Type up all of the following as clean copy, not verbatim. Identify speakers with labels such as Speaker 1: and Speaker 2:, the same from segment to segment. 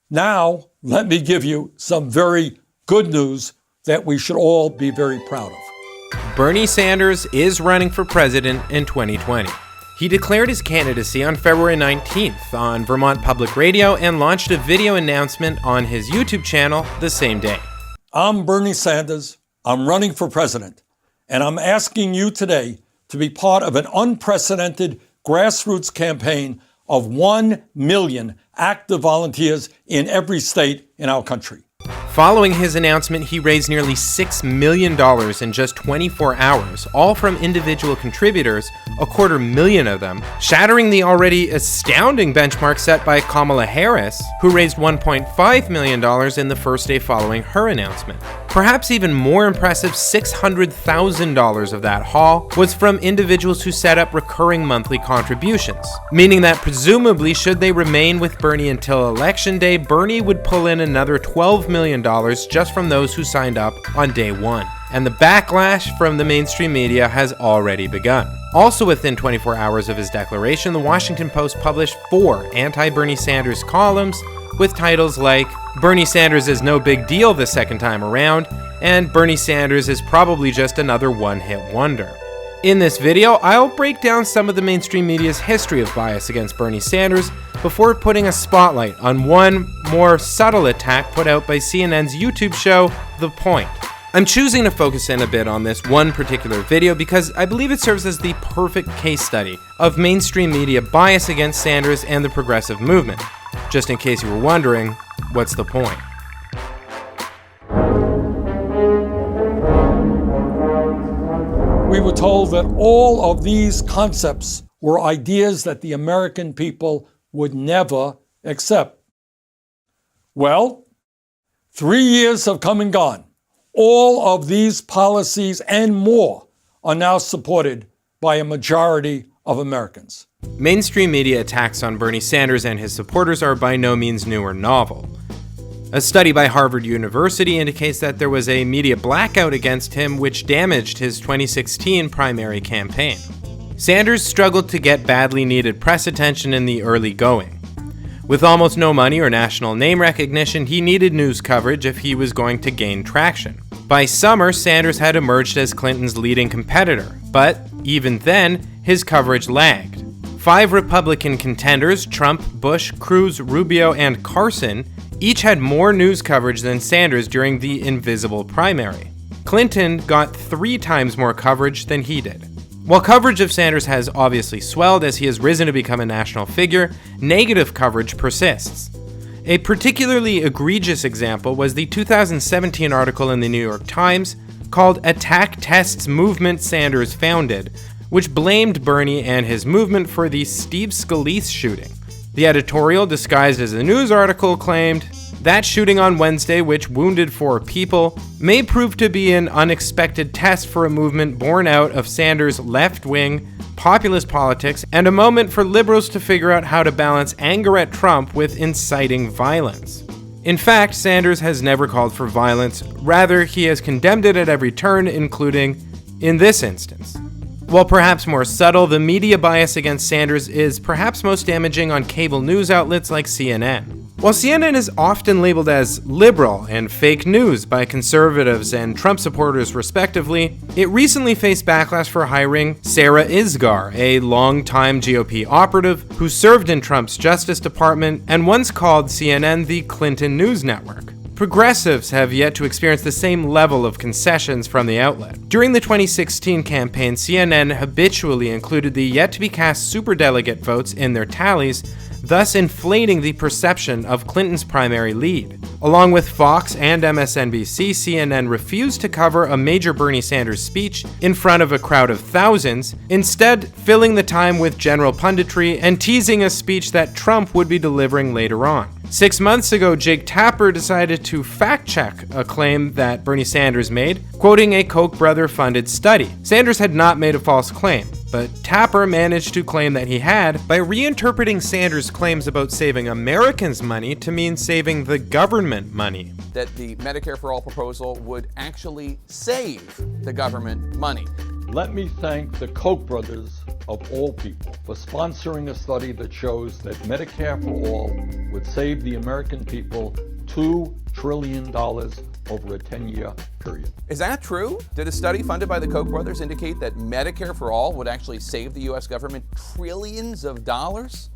Speaker 1: Now, let me give you some very good news that we should all be very proud of.
Speaker 2: Bernie Sanders is running for president in 2020. He declared his candidacy on February 19th on Vermont Public Radio and launched a video announcement on his YouTube channel the same day.
Speaker 1: I'm Bernie Sanders. I'm running for president, and I'm asking you today to be part of an unprecedented grassroots campaign of 1 million active volunteers in every state in our country.
Speaker 2: Following his announcement, he raised nearly $6 million in just 24 hours, all from individual contributors, 250,000 of them, shattering the already astounding benchmark set by Kamala Harris, who raised $1.5 million in the first day following her announcement. Perhaps even more impressive, $600,000 of that haul was from individuals who set up recurring monthly contributions, meaning that presumably should they remain with Bernie until Election Day, Bernie would pull in another $12 million just from those who signed up on day one. And the backlash from the mainstream media has already begun. Also within 24 hours of his declaration, the Washington Post published 4 anti-Bernie Sanders columns with titles like "Bernie Sanders is no big deal the second time around," and "Bernie Sanders is probably just another one-hit wonder." In this video, I'll break down some of the mainstream media's history of bias against Bernie Sanders before putting a spotlight on one more subtle attack put out by CNN's YouTube show, The Point. I'm choosing to focus in a bit on this one particular video because I believe it serves as the perfect case study of mainstream media bias against Sanders and the progressive movement. Just in case you were wondering, what's the point?
Speaker 1: We were told that all of these concepts were ideas that the American people would never accept. Well, 3 years have come and gone. All of these policies and more are now supported by a majority of Americans.
Speaker 2: Mainstream media attacks on Bernie Sanders and his supporters are by no means new or novel. A study by Harvard University indicates that there was a media blackout against him which damaged his 2016 primary campaign. Sanders struggled to get badly needed press attention in the early going. With almost no money or national name recognition, he needed news coverage if he was going to gain traction. By summer, Sanders had emerged as Clinton's leading competitor, but even then, his coverage lagged. 5 Republican contenders, Trump, Bush, Cruz, Rubio, and Carson, each had more news coverage than Sanders during the invisible primary. Clinton got 3 times more coverage than he did. While coverage of Sanders has obviously swelled as he has risen to become a national figure, negative coverage persists. A particularly egregious example was the 2017 article in the New York Times called "Attack Tests Movement Sanders Founded," which blamed Bernie and his movement for the Steve Scalise shooting. The editorial, disguised as a news article, claimed, "That shooting on Wednesday, which wounded 4 people, may prove to be an unexpected test for a movement born out of Sanders' left-wing, populist politics, and a moment for liberals to figure out how to balance anger at Trump with inciting violence." In fact, Sanders has never called for violence. Rather, he has condemned it at every turn, including in this instance. While perhaps more subtle, the media bias against Sanders is perhaps most damaging on cable news outlets like CNN. While CNN is often labeled as liberal and fake news by conservatives and Trump supporters respectively, it recently faced backlash for hiring Sarah Isgar, a longtime GOP operative who served in Trump's Justice Department and once called CNN the Clinton News Network. Progressives have yet to experience the same level of concessions from the outlet. During the 2016 campaign, CNN habitually included the yet-to-be-cast superdelegate votes in their tallies, thus inflating the perception of Clinton's primary lead. Along with Fox and MSNBC, CNN refused to cover a major Bernie Sanders speech in front of a crowd of thousands, instead filling the time with general punditry and teasing a speech that Trump would be delivering later on. 6 months ago, Jake Tapper decided to fact-check a claim that Bernie Sanders made, quoting a Koch brother-funded study. Sanders had not made a false claim, but Tapper managed to claim that he had by reinterpreting Sanders' claims about saving Americans money to mean saving the government money.
Speaker 3: That the Medicare for All proposal would actually save the government money.
Speaker 1: Let me thank the Koch brothers of all people, for sponsoring a study that shows that Medicare for All would save the American people $2 trillion over a 10-year period.
Speaker 3: Is that true? Did a study funded by the Koch brothers indicate that Medicare for All would actually save the U.S. government trillions of dollars?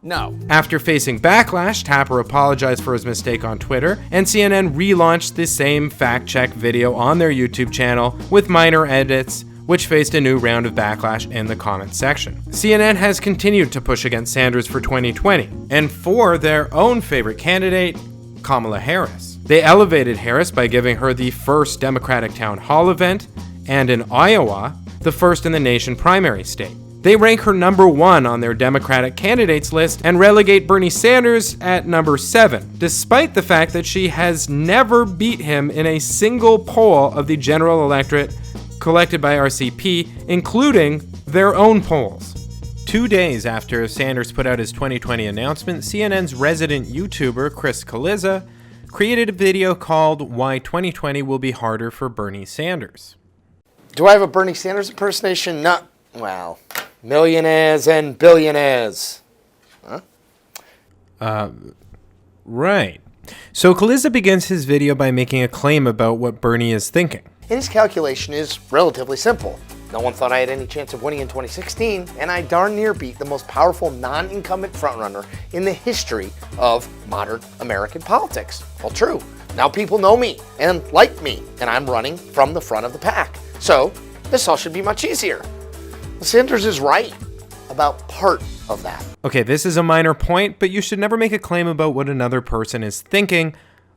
Speaker 3: No.
Speaker 2: After facing backlash, Tapper apologized for his mistake on Twitter, and CNN relaunched the same fact-check video on their YouTube channel with minor edits, which faced a new round of backlash in the comments section. CNN has continued to push against Sanders for 2020, and for their own favorite candidate, Kamala Harris. They elevated Harris by giving her the first Democratic town hall event, and in Iowa, the first in the nation primary state. They rank her number 1 on their Democratic candidates list and relegate Bernie Sanders at number 7, despite the fact that she has never beat him in a single poll of the general electorate collected by RCP, including their own polls. 2 days after Sanders put out his 2020 announcement, CNN's resident YouTuber Chris Cillizza created a video called Why 2020 Will Be Harder for Bernie Sanders.
Speaker 4: Do I have a Bernie Sanders impersonation? No. Well, millionaires and billionaires. Huh?
Speaker 2: Right. So Cillizza begins his video by making a claim about what Bernie is thinking.
Speaker 4: And his calculation is relatively simple. No one thought I had any chance of winning in 2016, and I darn near beat the most powerful non-incumbent frontrunner in the history of modern American politics. Well, true. Now people know me and like me, and I'm running from the front of the pack. So this all should be much easier. Sanders is right about part of that.
Speaker 2: Okay, this is a minor point, but you should never make a claim about what another person is thinking,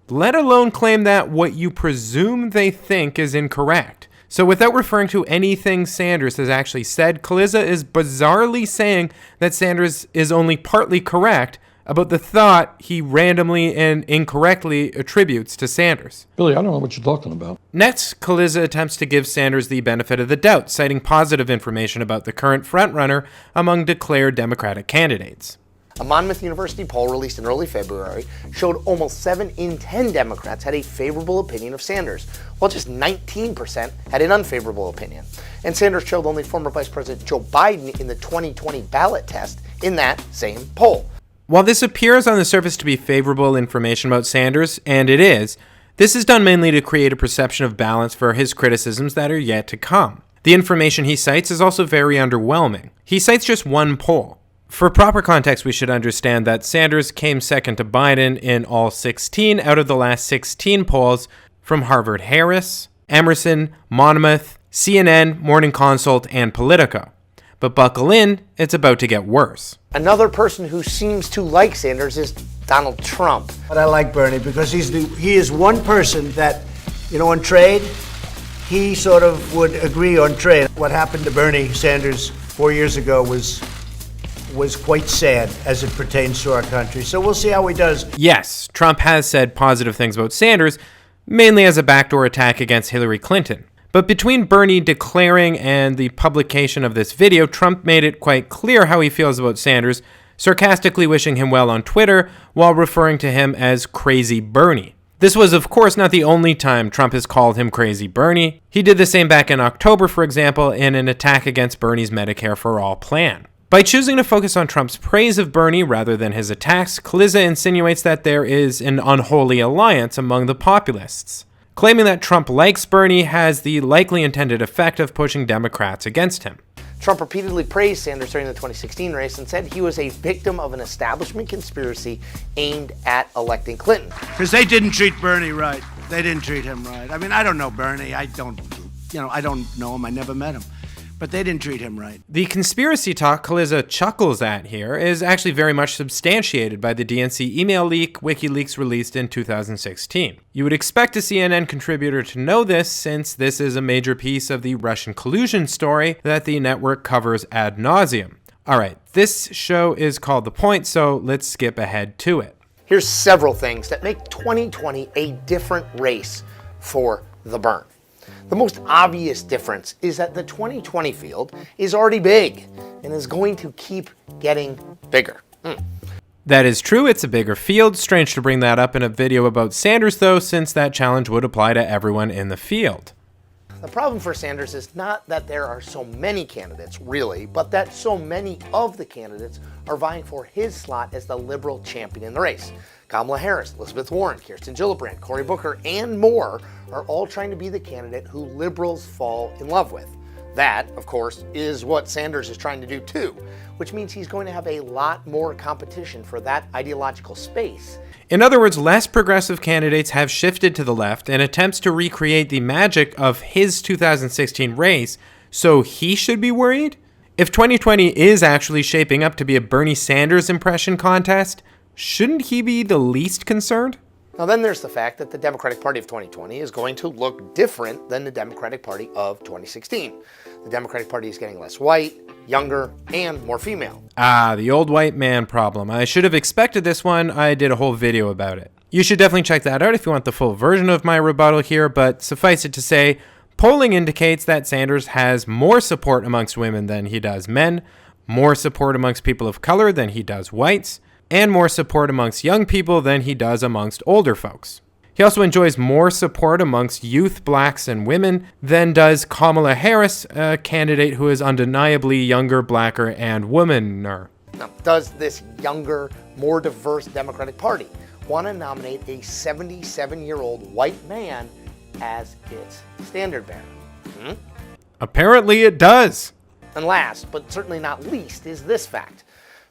Speaker 2: let alone claim that what you presume they think is incorrect. So without referring to anything Sanders has actually said, Cillizza is bizarrely saying that Sanders is only partly correct about the thought he randomly and incorrectly attributes to Sanders.
Speaker 1: Billy, I don't know what you're talking about.
Speaker 2: Next, Cillizza attempts to give Sanders the benefit of the doubt, citing positive information about the current frontrunner among declared Democratic candidates.
Speaker 4: A Monmouth University poll released in early February showed almost 7 in 10 Democrats had a favorable opinion of Sanders, while just 19% had an unfavorable opinion. And Sanders trailed only former Vice President Joe Biden in the 2020 ballot test in that same poll.
Speaker 2: While this appears on the surface to be favorable information about Sanders, and it is, this is done mainly to create a perception of balance for his criticisms that are yet to come. The information he cites is also very underwhelming. He cites just one poll. For proper context, we should understand that Sanders came second to Biden in all 16 out of the last 16 polls from Harvard Harris, Emerson, Monmouth, CNN, Morning Consult, and Politico. But buckle in, it's about to get worse.
Speaker 4: Another person who seems to like Sanders is Donald Trump.
Speaker 5: But I like Bernie because he is one person that, on trade, he sort of would agree on trade. What happened to Bernie Sanders 4 years ago was quite sad as it pertains to our country. So we'll see how he does.
Speaker 2: Yes, Trump has said positive things about Sanders, mainly as a backdoor attack against Hillary Clinton. But between Bernie declaring and the publication of this video, Trump made it quite clear how he feels about Sanders, sarcastically wishing him well on Twitter while referring to him as Crazy Bernie. This was, of course, not the only time Trump has called him Crazy Bernie. He did the same back in October, for example, in an attack against Bernie's Medicare for All plan. By choosing to focus on Trump's praise of Bernie rather than his attacks, Cillizza insinuates that there is an unholy alliance among the populists. Claiming that Trump likes Bernie has the likely intended effect of pushing Democrats against him.
Speaker 4: Trump repeatedly praised Sanders during the 2016 race and said he was a victim of an establishment conspiracy aimed at electing Clinton.
Speaker 5: Because they didn't treat Bernie right. They didn't treat him right. I mean, I don't know Bernie. I don't know him. I never met him. But they didn't treat him right.
Speaker 2: The conspiracy talk Cillizza chuckles at here is actually very much substantiated by the DNC email leak WikiLeaks released in 2016. You would expect a CNN contributor to know this, since this is a major piece of the Russian collusion story that the network covers ad nauseum. Alright, this show is called The Point, so let's skip ahead to it.
Speaker 4: Here's several things that make 2020 a different race for the burn. The most obvious difference is that the 2020 field is already big and is going to keep getting bigger.
Speaker 2: That is true, it's a bigger field. Strange to bring that up in a video about Sanders, though, since that challenge would apply to everyone in the field.
Speaker 4: The problem for Sanders is not that there are so many candidates, really, but that so many of the candidates are vying for his slot as the liberal champion in the race. Kamala Harris, Elizabeth Warren, Kirsten Gillibrand, Cory Booker, and more are all trying to be the candidate who liberals fall in love with. That, of course, is what Sanders is trying to do too, which means he's going to have a lot more competition for that ideological space.
Speaker 2: In other words, less progressive candidates have shifted to the left in attempts to recreate the magic of his 2016 race, so he should be worried? If 2020 is actually shaping up to be a Bernie Sanders impression contest, shouldn't he be the least concerned?
Speaker 4: Now then there's the fact that the Democratic Party of 2020 is going to look different than the Democratic Party of 2016. The Democratic Party is getting less white, younger, and more female.
Speaker 2: Ah, the old white man problem. I should have expected this one. I did a whole video about it. You should definitely check that out if you want the full version of my rebuttal here, but suffice it to say, polling indicates that Sanders has more support amongst women than he does men, more support amongst people of color than he does whites, and more support amongst young people than he does amongst older folks. He also enjoys more support amongst youth, blacks, and women than does Kamala Harris, a candidate who is undeniably younger, blacker, and womaner.
Speaker 4: Now, does this younger, more diverse Democratic Party want to nominate a 77-year-old white man as its standard bearer?
Speaker 2: Apparently it does.
Speaker 4: And last, but certainly not least, is this fact.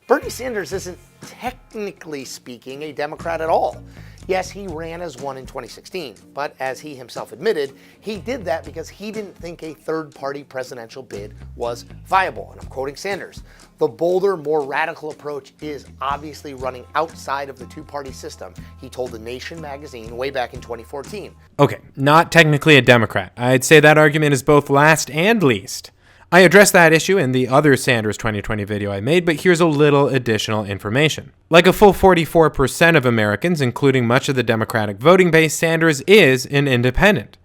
Speaker 4: Bernie Sanders isn't technically speaking a Democrat at all. Yes, he ran as one in 2016, but as he himself admitted, he did that because he didn't think a third-party presidential bid was viable. And I'm quoting Sanders, "The bolder, more radical approach is obviously running outside of the two-party system," he told The Nation magazine way back in 2014.
Speaker 2: Okay, not technically a Democrat. I'd say that argument is both last and least. I addressed that issue in the other Sanders 2020 video I made, but here's a little additional information. Like a full 44% of Americans, including much of the Democratic voting base, Sanders is an independent.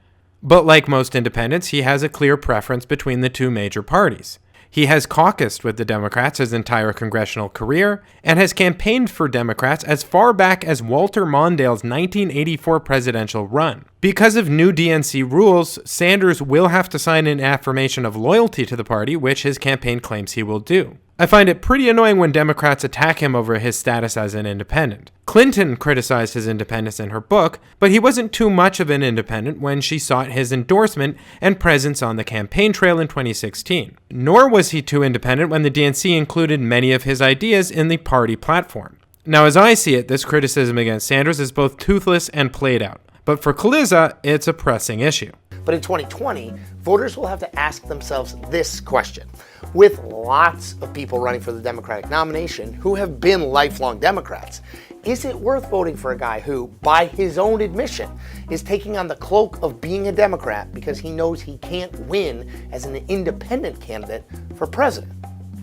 Speaker 2: But like most independents, he has a clear preference between the two major parties. He has caucused with the Democrats his entire congressional career and has campaigned for Democrats as far back as Walter Mondale's 1984 presidential run. Because of new DNC rules, Sanders will have to sign an affirmation of loyalty to the party, which his campaign claims he will do. I find it pretty annoying when Democrats attack him over his status as an independent. Clinton criticized his independence in her book, but he wasn't too much of an independent when she sought his endorsement and presence on the campaign trail in 2016. Nor was he too independent when the DNC included many of his ideas in the party platform. Now, as I see it, this criticism against Sanders is both toothless and played out. But for Kaliza, it's a pressing issue.
Speaker 4: But in 2020, voters will have to ask themselves this question. With lots of people running for the Democratic nomination who have been lifelong Democrats, is it worth voting for a guy who, by his own admission, is taking on the cloak of being a Democrat because he knows he can't win as an independent candidate for president?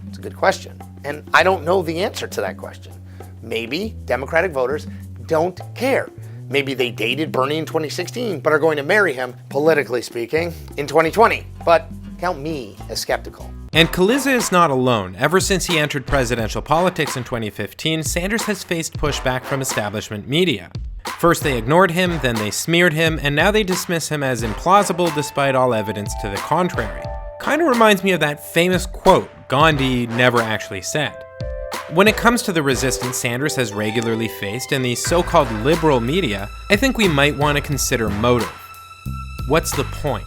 Speaker 4: It's a good question, and I don't know the answer to that question. Maybe Democratic voters don't care. Maybe they dated Bernie in 2016, but are going to marry him, politically speaking, in 2020. But count me as skeptical.
Speaker 2: And Kaliza is not alone. Ever since he entered presidential politics in 2015, Sanders has faced pushback from establishment media. First they ignored him, then they smeared him, and now they dismiss him as implausible despite all evidence to the contrary. Kinda reminds me of that famous quote Gandhi never actually said. When it comes to the resistance Sanders has regularly faced in the so-called liberal media, I think we might want to consider motive. What's the point?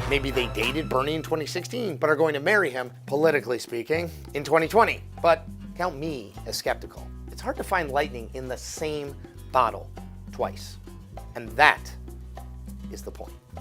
Speaker 4: Maybe they dated Bernie in 2016, but are going to marry him, politically speaking, in 2020. But count me as skeptical. It's hard to find lightning in the same bottle twice. And that is the point.